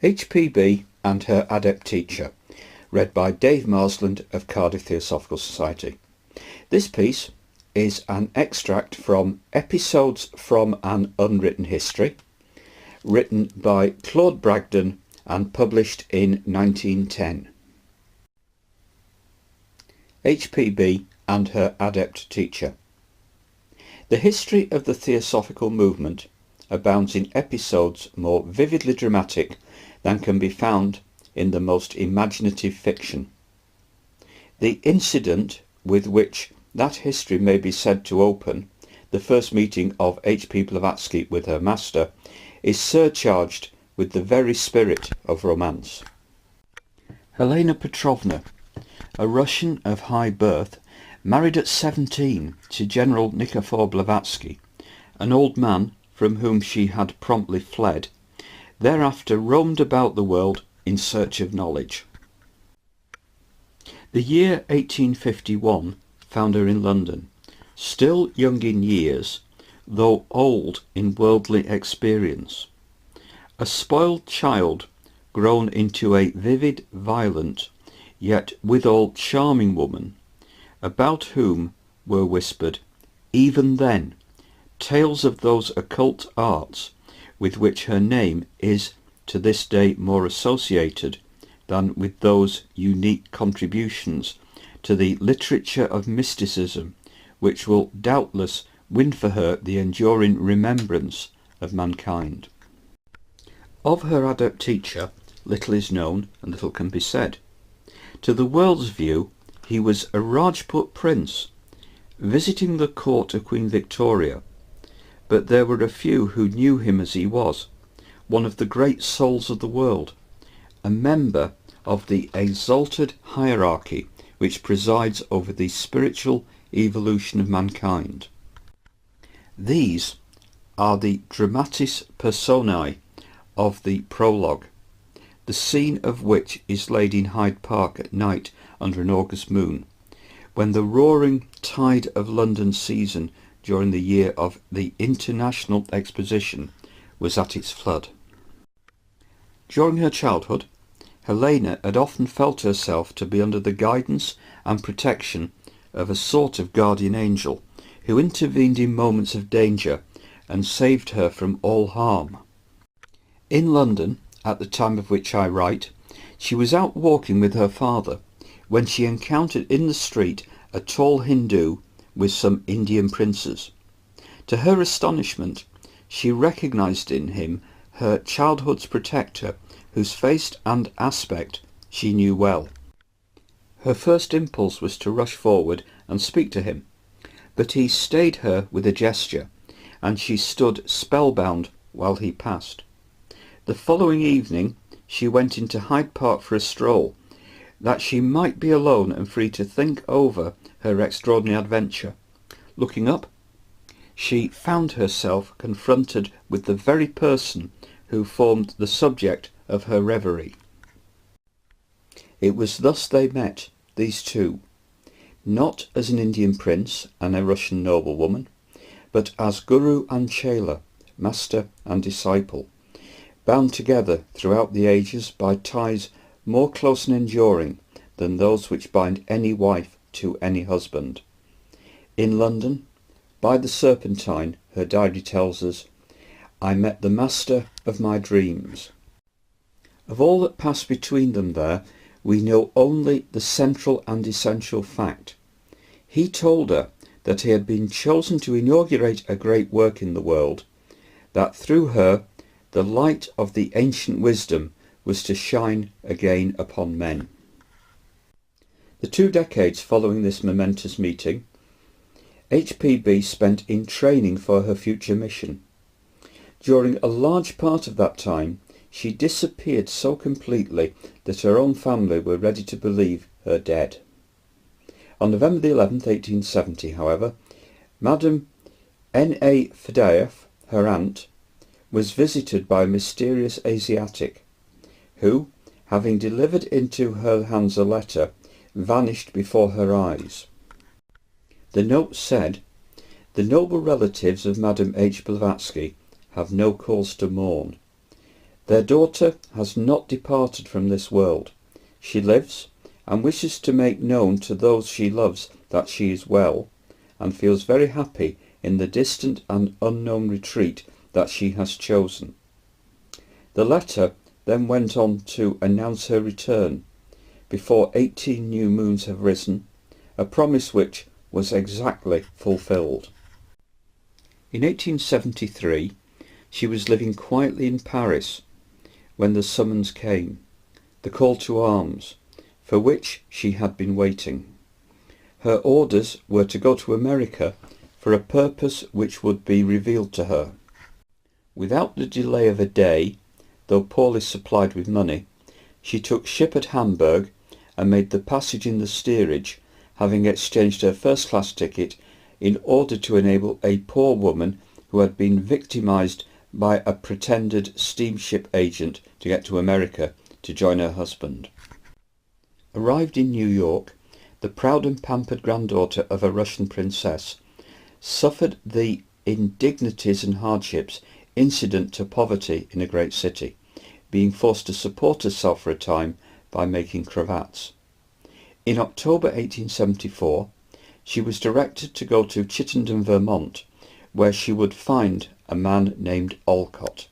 H.P.B. and her Adept teacher, read by Dave Marsland of Cardiff Theosophical Society. This piece is an extract from Episodes from an Unwritten History, written by Claude Bragdon and published in 1910. H.P.B. and her Adept teacher. The history of the Theosophical movement abounds in episodes more vividly dramatic than can be found in the most imaginative fiction. The incident with which that history may be said to open, the first meeting of H.P. Blavatsky with her master, is surcharged with the very spirit of romance. Helena Petrovna, a Russian of high birth, married at 17 to General Nikifor Blavatsky, an old man from whom she had promptly fled, thereafter roamed about the world in search of knowledge. The year 1851 found her in London, still young in years, though old in worldly experience. A spoiled child grown into a vivid, violent, yet withal charming woman, about whom were whispered, even then, tales of those occult arts with which her name is to this day more associated than with those unique contributions to the literature of mysticism which will doubtless win for her the enduring remembrance of mankind. Of her Adept teacher little is known and little can be said. To the world's view he was a Rajput prince visiting the court of Queen Victoria, but there were a few who knew him as he was, one of the great souls of the world, a member of the exalted hierarchy which presides over the spiritual evolution of mankind. These are the dramatis personae of the prologue, the scene of which is laid in Hyde Park at night under an August moon, when the roaring tide of London season during the year of the International Exposition was at its flood. During her childhood, Helena had often felt herself to be under the guidance and protection of a sort of guardian angel who intervened in moments of danger and saved her from all harm. In London, at the time of which I write, she was out walking with her father when she encountered in the street a tall Hindu with some Indian princes. To her astonishment, she recognized in him her childhood's protector, whose face and aspect she knew well. Her first impulse was to rush forward and speak to him, but he stayed her with a gesture, and she stood spellbound while he passed. The following evening she went into Hyde Park for a stroll, that she might be alone and free to think over her extraordinary adventure. Looking up, she found herself confronted with the very person who formed the subject of her reverie. It was thus they met, these two, not as an Indian prince and a Russian noblewoman, but as Guru and Chela, master and disciple, bound together throughout the ages by ties more close and enduring than those which bind any wife to any husband. In London, by the Serpentine, her diary tells us, I met the master of my dreams. Of all that passed between them there, we know only the central and essential fact. He told her that he had been chosen to inaugurate a great work in the world, that through her the light of the ancient wisdom was to shine again upon men. The 2 decades following this momentous meeting, H.P.B. spent in training for her future mission. During a large part of that time, she disappeared so completely that her own family were ready to believe her dead. On November the 11th, 1870, however, Madame N.A. Fadeev, her aunt, was visited by a mysterious Asiatic, who, having delivered into her hands a letter, vanished before her eyes. The note said, "The noble relatives of Madame H. Blavatsky have no cause to mourn. Their daughter has not departed from this world. She lives, and wishes to make known to those she loves that she is well, and feels very happy in the distant and unknown retreat that she has chosen. The letter then went on to announce her return before 18 new moons have risen, a promise which was exactly fulfilled. In 1873 she was living quietly in Paris when the summons came, the call to arms, for which she had been waiting. Her orders were to go to America for a purpose which would be revealed to her. Without the delay of a day, though poorly supplied with money, she took ship at Hamburg and made the passage in the steerage, having exchanged her first-class ticket in order to enable a poor woman who had been victimised by a pretended steamship agent to get to America to join her husband. Arrived in New York, the proud and pampered granddaughter of a Russian princess suffered the indignities and hardships incident to poverty in a great city, being forced to support herself for a time by making cravats. In October 1874, she was directed to go to Chittenden, Vermont, where she would find a man named Olcott.